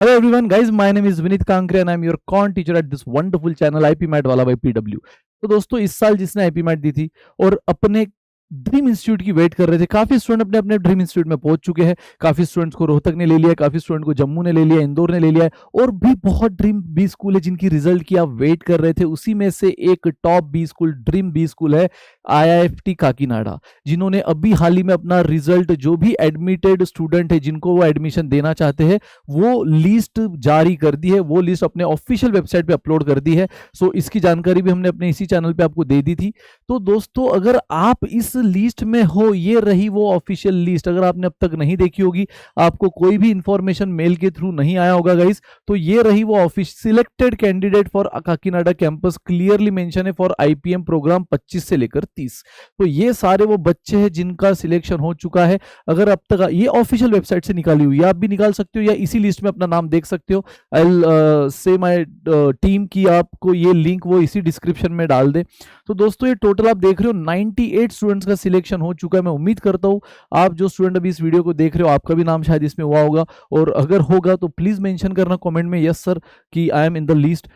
Hello everyone, guys. My name is Vinit Kankre and I'm your con teacher at this wonderful channel IP Mat वाला by PW। तो दोस्तों इस साल जिसने IP mat दी थी और अपने ड्रीम इंस्टीट्यूट की वेट कर रहे थे, काफी स्टूडेंट अपने अपने ड्रीम इंस्टीट्यूट में पहुंच चुके हैं। काफी स्टूडेंट्स को रोहतक ने ले लिया, काफी स्टूडेंट को जम्मू ने ले लिया, इंदौर ने ले लिया है, और भी बहुत ड्रीम बी स्कूल है जिनकी रिजल्ट की आप वेट कर रहे थे। उसी में से एक top B school, dream B school है IIFT काकीनाडा, जिन्होंने अभी हाल ही में अपना रिजल्ट, जो भी एडमिटेड स्टूडेंट है जिनको वो एडमिशन देना चाहते हैं, वो लिस्ट जारी कर दी है। वो लिस्ट अपने ऑफिशियल वेबसाइट पे अपलोड कर दी है। सो इसकी जानकारी भी हमने अपने इसी चैनल पे आपको दे दी थी। तो दोस्तों अगर आप इस लिस्ट में हो, ये रही वो ऑफिशियल लिस्ट। अगर आपने अब तक नहीं देखी होगी, आपको कोई भी इंफॉर्मेशन मेल के थ्रू नहीं आया होगा गाइस, तो ये रही वो selected candidate for Kakinada campus, clearly mention है फॉर IPM प्रोग्राम 25 से लेकर 30। तो ये सारे वो बच्चे हैं जिनका सिलेक्शन हो चुका है। अगर अब तक ये ऑफिशियल वेबसाइट से निकाली हुई है, आप भी निकाल सकते हो या इसी लिस्ट में अपना नाम देख सकते हो। आई से माय टीम की आपको ये लिंक वो इसी डिस्क्रिप्शन में डाल दे। तो दोस्तों ये टोटल आप देख रहे हो 98 स्टूडेंट्स का सिलेक्शन हो चुका है। मैं उम्मीद करता हूँ आप जो स्टूडेंट अभी इस वीडियो को देख रहे हो, आपका भी नाम शायद इसमें हुआ होगा, और अगर होगा तो प्लीज मेंशन करना कमेंट में यस सर कि I am in the list.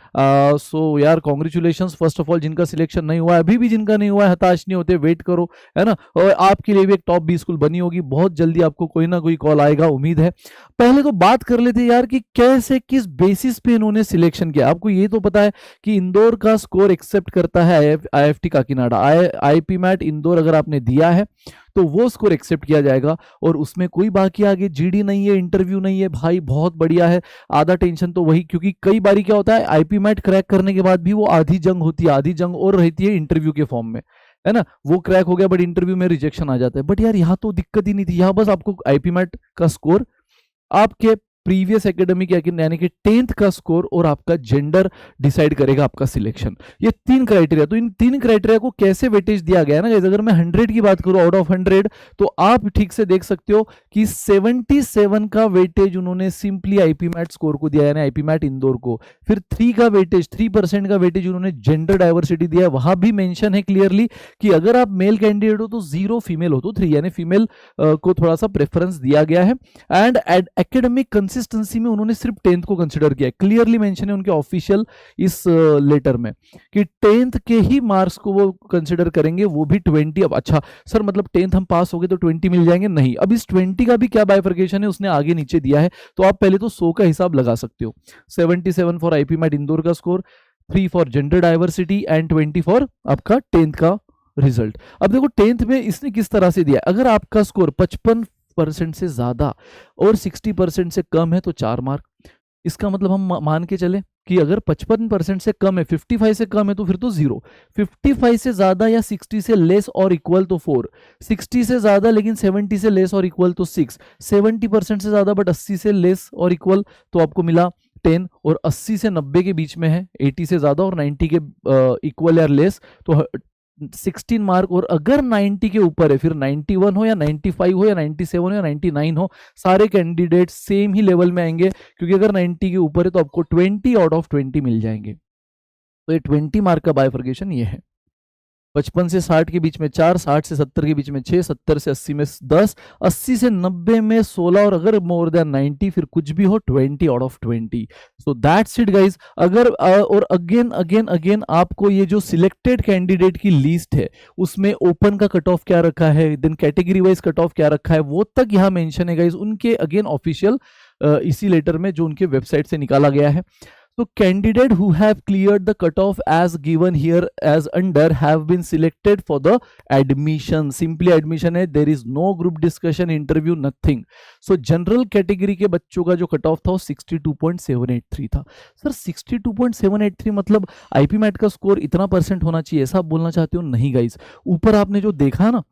So यार कॉन्ग्रेचुलेशंस फर्स्ट ऑफ ऑल जिनका सिलेक्शन नहीं हुआ है। अभी भी जिनका नहीं हुआ है हताश नहीं होते, वेट करो, है ना। और आपके लिए भी एक टॉप बी स्कूल बनी होगी, बहुत जल्दी आपको कोई ना कोई कॉल आएगा, उम्मीद है। पहले तो बात कर लेते यार कि कैसे, किस बेसिस पे इन्होंने सिलेक्शन किया। आपको ये तो पता है कि इंदौर का स्कोर एक्सेप्ट करता है IIFT Kakinada. IP MAT Indore अगर आपने दिया है तो वो स्कोर एक्सेप्ट किया जाएगा, और उसमें कोई बाकी आगे GD नहीं है, इंटरव्यू नहीं है भाई, बहुत बढ़िया है। आधा टेंशन तो वही, क्योंकि कई बारी क्या होता है IP मैट क्रैक करने के बाद भी वो आधी जंग होती है, आधी जंग और रहती है इंटरव्यू के फॉर्म में, है ना। वो क्रैक हो गया बट इंटरव्यू में रिजेक्शन आ जाता है। बट यार यहाँ तो दिक्कत ही नहीं थी, यहाँ बस आपको IP मैट का स्कोर, आपके प्रीवियस एकेडमिक यानी कि 10th का स्कोर और आपका जेंडर डिसाइड करेगा आपका सिलेक्शन। ये 3 क्राइटेरिया। तो इन 3 क्राइटेरिया को कैसे वेटेज दिया गया है ना गाइस, अगर मैं 100 की बात करूं आउट ऑफ 100, तो आप ठीक से देख सकते हो कि 77 का वेटेज उन्होंने सिंपली IP मैट स्कोर को दिया, यानी IP मैट इंदौर को। फिर 3 का वेटेज, 3% का वेटेज उन्होंने जेंडर डाइवर्सिटी दिया है। वहां भी मेंशन है क्लियरली कि अगर आप मेल कैंडिडेट हो तो 0, फीमेल हो तो 3, यानी फीमेल को थोड़ा सा प्रेफरेंस दिया गया है। एंड एकेडमिक कंसिस्टेंसी में उन्होंने सिर्फ 10th को कंसीडर किया है। क्लियरली मेंशन है उनके ऑफिशियल इस लेटर में कि 10th के ही मार्क्स को वो कंसीडर करेंगे, वो भी 20। अब अच्छा सर मतलब 10th हम पास हो गए तो 20 मिल जाएंगे? नहीं, अब इस 20 का भी क्या बाइफर्केशन है उसने आगे नीचे दिया है, तो आप पहले तो 100 का हिसाब लगा सकते हो। 77 फॉर IP मैट इंदौर का score, 3 for gender diversity and 20 for आपका 10th का रिजल्ट। अब देखो 10th में इसने किस तरह से दिया, अगर आपका स्कोर 55% से ज्यादा और 60% से कम है तो 4 मार्क। इसका मतलब हम मान के चले कि अगर 55% से कम है, 55 से कम है तो फिर तो 0, 55 से ज्यादा या 60 से लेस और इक्वल तो 4, 60 से ज्यादा लेकिन 70 से लेस और इक्वल तो 6, 70% से ज्यादा बट 80 से लेस और इक्वल तो आपको मिला 10, और 80 से 90 के बीच में है, 80 से ज्यादा और 90 के इक्वल या लेस तो 16 मार्क। और अगर 90 के ऊपर है, फिर 91 हो या 95 हो या 97 हो या 99 हो, सारे कैंडिडेट सेम ही लेवल में आएंगे, क्योंकि अगर 90 के ऊपर है तो आपको 20 आउट ऑफ 20 मिल जाएंगे। तो ये 20 मार्क का बाइफर्केशन ये है। 55 से 60 के बीच में 4, 60 से 70 के बीच में 6, 70 से 80 में 10, 80 से 90 में 16, और अगर मोर देन 90 फिर कुछ भी हो 20 out of 20। So that's it guys. अगर और अगेन आपको ये जो सिलेक्टेड कैंडिडेट की लिस्ट है उसमें ओपन का कट ऑफ क्या रखा है, then category wise cut off क्या रखा है, वो तक यहाँ मेंशन है गाइज उनके अगेन ऑफिशियल इसी लेटर में जो उनके वेबसाइट से निकाला गया है। So candidate who have cleared the cutoff as given here as under have been selected for the admission. Simply admission है, there is no group discussion, interview, nothing. So general category के बच्चों का जो cut off था वो 62.783 था। Sir 62.783 मतलब IP mat का स्कोर इतना परसेंट होना चाहिए, ऐसा आप बोलना चाहते हो? नहीं गाइस, ऊपर आपने जो देखा ना,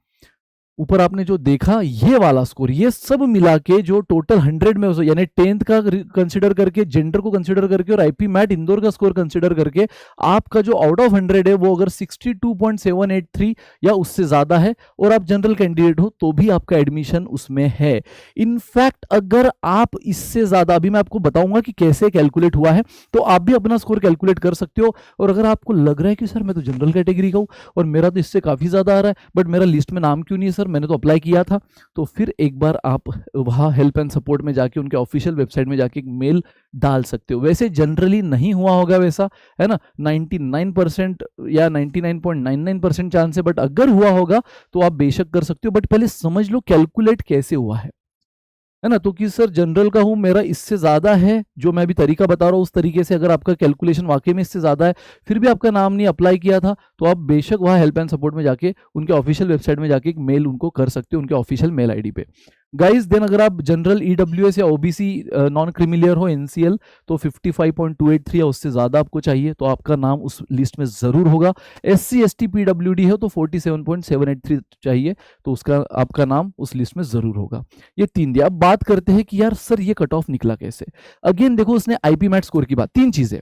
ऊपर आपने जो देखा ये वाला स्कोर, ये सब मिला के जो टोटल 100 में हो, यानी 10th का कंसीडर करके, जेंडर को कंसीडर करके और IP मैट इंदौर का स्कोर कंसीडर करके आपका जो आउट ऑफ 100 है वो अगर 62.783 या उससे ज्यादा है और आप जनरल कैंडिडेट हो तो भी आपका एडमिशन उसमें है। इनफैक्ट अगर आप इससे ज्यादा, अभी मैं आपको बताऊंगा कि कैसे कैलकुलेट हुआ है, तो आप भी अपना स्कोर कैलकुलेट कर सकते हो। और अगर आपको लग रहा है कि सर मैं तो जनरल कैटेगरी का हूं और मेरा तो इससे काफी ज्यादा आ रहा है बट मेरा लिस्ट में नाम क्यों नहीं है, सर मैंने तो अप्लाई किया था, तो फिर एक बार आप वहाँ हेल्प एंड सपोर्ट में जाके उनके ऑफिशियल वेबसाइट में जाके एक मेल डाल सकते हो। वैसे जनरली नहीं हुआ होगा वैसा, है ना, 99% या 99.99% चांस है, बट अगर हुआ होगा तो आप बेशक कर सकते हो। बट पहले समझ लो कैलकुलेट कैसे हुआ है ना। तो कि सर जनरल का हूं, मेरा इससे ज्यादा है, जो मैं अभी तरीका बता रहा हूं उस तरीके से अगर आपका कैलकुलेशन वाकई में इससे ज्यादा है, फिर भी आपका नाम नहीं अप्लाई किया था, तो आप बेशक वहां हेल्प एंड सपोर्ट में जाके उनके ऑफिशियल वेबसाइट में जाके एक मेल उनको कर सकते हो, उनके ऑफिशियल मेल आईडी पे। गाइस देन अगर आप जनरल ईडब्ल्यूएस या ओबीसी नॉन क्रिमिलियर हो एनसीएल, तो 55.283 या उससे ज्यादा आपको चाहिए, तो आपका नाम उस लिस्ट में जरूर होगा। एससी एसटी पीडब्ल्यूडी हो तो 47.783 चाहिए, तो उसका आपका नाम उस लिस्ट में जरूर होगा। ये 3 दिया। अब बात करते हैं कि यार सर ये कट ऑफ निकला कैसे। अगेन देखो उसने आईपी मैट स्कोर की बात, 3 चीजें,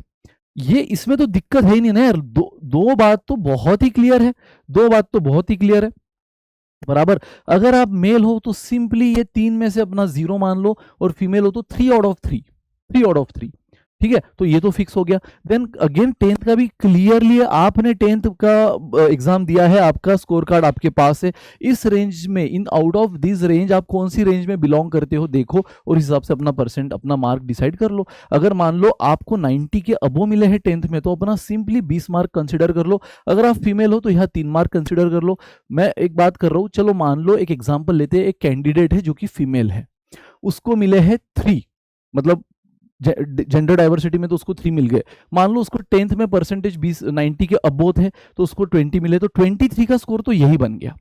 ये इसमें तो दिक्कत है ही नहीं ना यार। दो बात तो बहुत ही क्लियर है, 2 बात तो बहुत ही क्लियर है, बराबर। अगर आप मेल हो तो सिंपली ये 3 में से अपना 0 मान लो, और फीमेल हो तो 3 आउट ऑफ 3, 3 आउट ऑफ 3, ठीक है, तो ये तो फिक्स हो गया। देन अगेन 10th का भी क्लियरली आपने 10th का एग्जाम दिया है, आपका स्कोर कार्ड आपके पास है, इस रेंज में, in out of this range आप कौन सी रेंज में बिलोंग करते हो देखो, और इस हिसाब से अपना परसेंट, अपना मार्क डिसाइड कर लो। अगर मान लो आपको 90 के अबो मिले हैं 10th में, तो अपना सिंपली 20 मार्क कंसिडर कर लो। अगर आप फीमेल हो तो यहाँ 3 मार्क कंसिडर कर लो। मैं एक बात कर रहा हूँ, चलो मान लो एक एग्जाम्पल लेते हैं, एक कैंडिडेट है जो कि फीमेल है, उसको मिले हैं 3, मतलब जेंडर डाइवर्सिटी में तो उसको 3 मिल गए। मान लो उसको 10th में परसेंटेज 90 के अबोव है, तो उसको 20 मिले, तो 23 का स्कोर तो यही बन गया,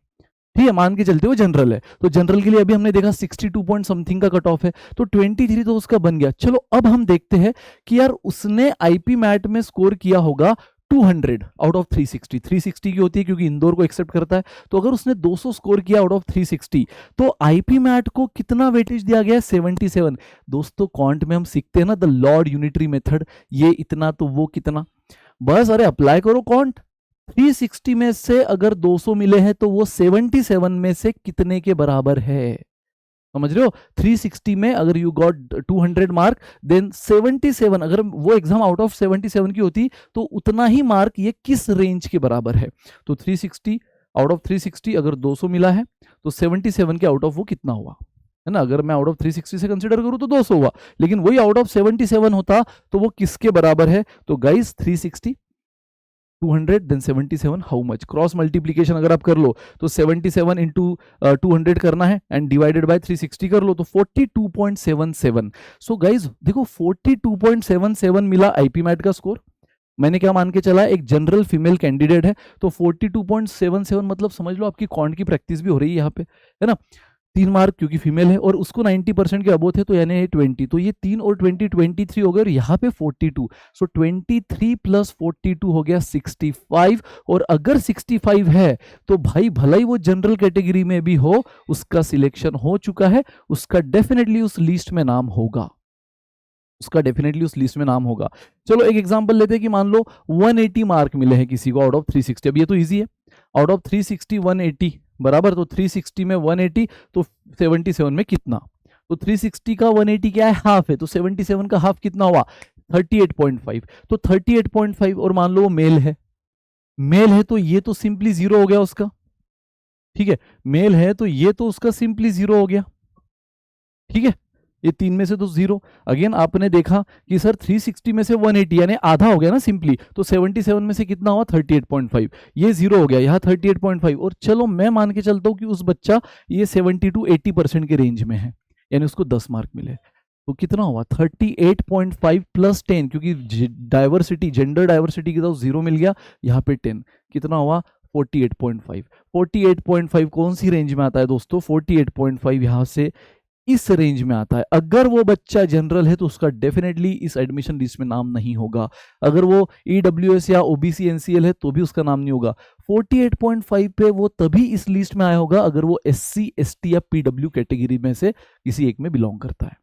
ठीक है, मान के चलते हो जनरल है, तो जनरल के लिए अभी हमने देखा 62 पॉइंट समथिंग का कट ऑफ है, तो 23 तो उसका बन गया। चलो अब हम देखते हैं कि यार उसने आईपी मैट में स्कोर किया होगा 200 आउट ऑफ 360, 360 की होती है क्योंकि इंदौर को एक्सेप्ट करता है, तो अगर उसने 200 स्कोर किया आउट ऑफ 360, तो आईपी मैट को कितना वेटेज दिया गया है, 77। दोस्तों क्वांट में हम सीखते हैं ना द लॉर्ड यूनिटरी मेथड, ये इतना तो वो कितना, बस अरे अप्लाई करो क्वांट। 360 में से अगर 200 मिले हैं तो वो 77 में से कितने के बराबर है, समझ रहे हो। 360 में अगर यू गॉट 200 मार्क, देन 77, अगर वो एग्जाम आउट ऑफ 77 की होती तो उतना ही मार्क ये किस रेंज के बराबर है। तो 360 आउट ऑफ 360 अगर 200 मिला है तो 77 के आउट ऑफ वो कितना हुआ, है ना। अगर मैं आउट ऑफ 360 से कंसिडर करूं तो 200 हुआ, लेकिन वही आउट ऑफ 77 होता तो वो किसके बराबर है। तो guys 360 200 then 77 how much, cross multiplication अगर आप कर लो तो 77 इंटू 200 करना है एंड डिवाइडेड बाय 360 कर लो तो 42.77। सो गाइज देखो 42.77 मिला आईपी मैट का स्कोर। मैंने क्या मान के चला, एक जनरल फीमेल कैंडिडेट है, तो 42.77 मतलब समझ लो आपकी क्वांट की प्रैक्टिस भी हो रही है यहाँ पे, है ना। 3 मार्क क्योंकि फीमेल है और उसको 90% के अबोव थे, तो यानी 20, तो ये 3 और 20 23 हो गए, और यहाँ पे 42, सो 23 प्लस 42 हो गया 65। और अगर 65 है तो भाई भला ही वो जनरल कैटेगरी में भी हो, उसका सिलेक्शन हो चुका है, उसका डेफिनेटली उस लिस्ट में नाम होगा, उसका डेफिनेटली उस लिस्ट में नाम होगा। चलो एक एग्जांपल लेते हैं कि मान लो 180 मार्क मिले हैं किसी को आउट ऑफ 360, अब ये तो इजी है, आउट ऑफ 360 180 बराबर, तो 360 में 180 तो 77 में कितना, तो 360 का 180 क्या है, हाफ है, तो 77 का हाफ कितना हुआ 38.5, तो 38.5, और मान लो वो मेल है, मेल है तो ये तो सिंपली 0 हो गया उसका, ठीक है, मेल है तो ये तो उसका सिंपली 0 हो गया, ठीक है, ये 3 में से तो 0। अगेन आपने देखा कि सर 360 में से 180 यानी आधा हो गया ना सिंपली, तो 77 में से कितना हुआ 38.5, ये 0 हो गया, यहाँ 38.5, और चलो मैं मान के चलता हूँ कि उस बच्चा ये 70 to 80% के रेंज में है, यानी उसको 10 मार्क मिले, तो कितना हुआ 38.5 प्लस 10, क्योंकि डाइवर्सिटी, जेंडर डाइवर्सिटी की तरफ 0 मिल गया, यहाँ पे 10, कितना हुआ 48.5। 48.5 कौन सी रेंज में आता है दोस्तों, 48.5 यहाँ से इस रेंज में आता है। अगर वो बच्चा जनरल है तो उसका डेफिनेटली इस एडमिशन लिस्ट में नाम नहीं होगा, अगर वो ईडब्ल्यूएस या ओबीसी एनसीएल है तो भी उसका नाम नहीं होगा। 48.5 पे वो तभी इस लिस्ट में आया होगा अगर वो एससी एसटी या पीडब्ल्यू कैटेगरी में से किसी एक में बिलोंग करता है।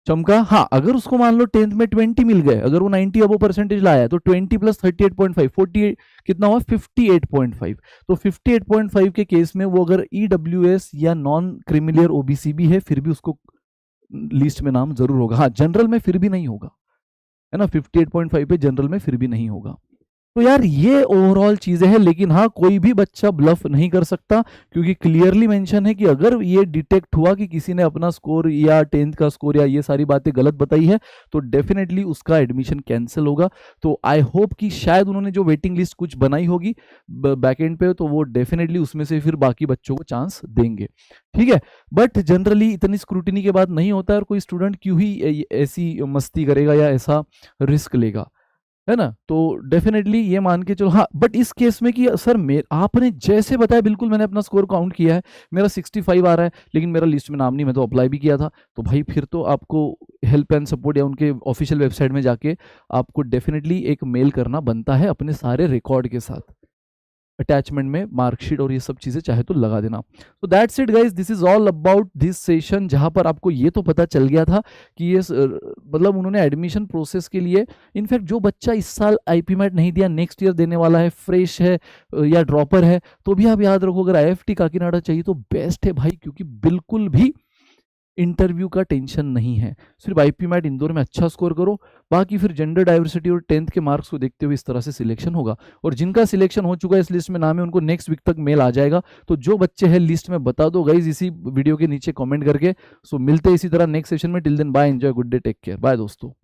चमका, हाँ, अगर उसको मान लो 10th में 20 मिल गए, अगर वो 90 अबो परसेंटेज लाया तो 20 प्लस 38.5 48 कितना हुआ 58.5, तो 58.5 के केस में वो अगर ईडब्ल्यूएस या नॉन क्रिमिलियर ओबीसी भी है फिर भी उसको लिस्ट में नाम जरूर होगा। हाँ, जनरल में फिर भी नहीं होगा, है ना, 58.5 पे जनरल में फिर भी नहीं होगा। तो यार ये ओवरऑल चीजें हैं, लेकिन हाँ कोई भी बच्चा ब्लफ नहीं कर सकता, क्योंकि क्लियरली मेंशन है कि अगर ये डिटेक्ट हुआ कि किसी ने अपना स्कोर या 10th का स्कोर या ये सारी बातें गलत बताई है, तो डेफिनेटली उसका एडमिशन कैंसिल होगा। तो आई होप कि शायद उन्होंने जो वेटिंग लिस्ट कुछ बनाई होगी बैकएंड पे, तो वो डेफिनेटली उसमें से फिर बाकी बच्चों को चांस देंगे, ठीक है। बट जनरली इतनी स्क्रूटिनी के बाद नहीं होता है, और कोई स्टूडेंट क्यों ही ऐसी मस्ती करेगा या ऐसा रिस्क लेगा, है ना। तो डेफिनेटली ये मान के चलो। हाँ बट इस केस में कि सर आपने जैसे बताया, बिल्कुल मैंने अपना स्कोर काउंट किया है, मेरा 65 आ रहा है, लेकिन मेरा लिस्ट में नाम नहीं, मैं तो अप्लाई भी किया था, तो भाई फिर तो आपको हेल्प एंड सपोर्ट या उनके ऑफिशियल वेबसाइट में जाके आपको डेफिनेटली एक मेल करना बनता है अपने सारे रिकॉर्ड के साथ, अटैचमेंट में मार्कशीट और ये सब चीजें चाहे तो लगा देना। तो that's it guys, this is all about this session, जहां पर आपको ये तो पता चल गया था कि ये मतलब उन्होंने एडमिशन प्रोसेस के लिए, इनफैक्ट जो बच्चा इस साल आईपीमैट नहीं दिया, नेक्स्ट ईयर देने वाला है, फ्रेश है या ड्रॉपर है, तो भी आप याद रखो अगर आईएफटी काकीनाडा चाहिए तो बेस्ट है भाई, क्योंकि बिल्कुल भी इंटरव्यू का टेंशन नहीं है। सिर्फ आईपीमैट इंदौर में अच्छा स्कोर करो, बाकी फिर जेंडर डाइवर्सिटी और 10th के मार्क्स को देखते हुए इस तरह से सिलेक्शन होगा। और जिनका सिलेक्शन हो चुका है इस लिस्ट में नाम है, उनको नेक्स्ट वीक तक मेल आ जाएगा। तो जो बच्चे हैं लिस्ट में बता दो गाइज इसी वीडियो के नीचे कमेंट करके। सो मिलते हैं इसी तरह नेक्स्ट सेशन में। Till then bye, enjoy, good day, take care, bye दोस्तों।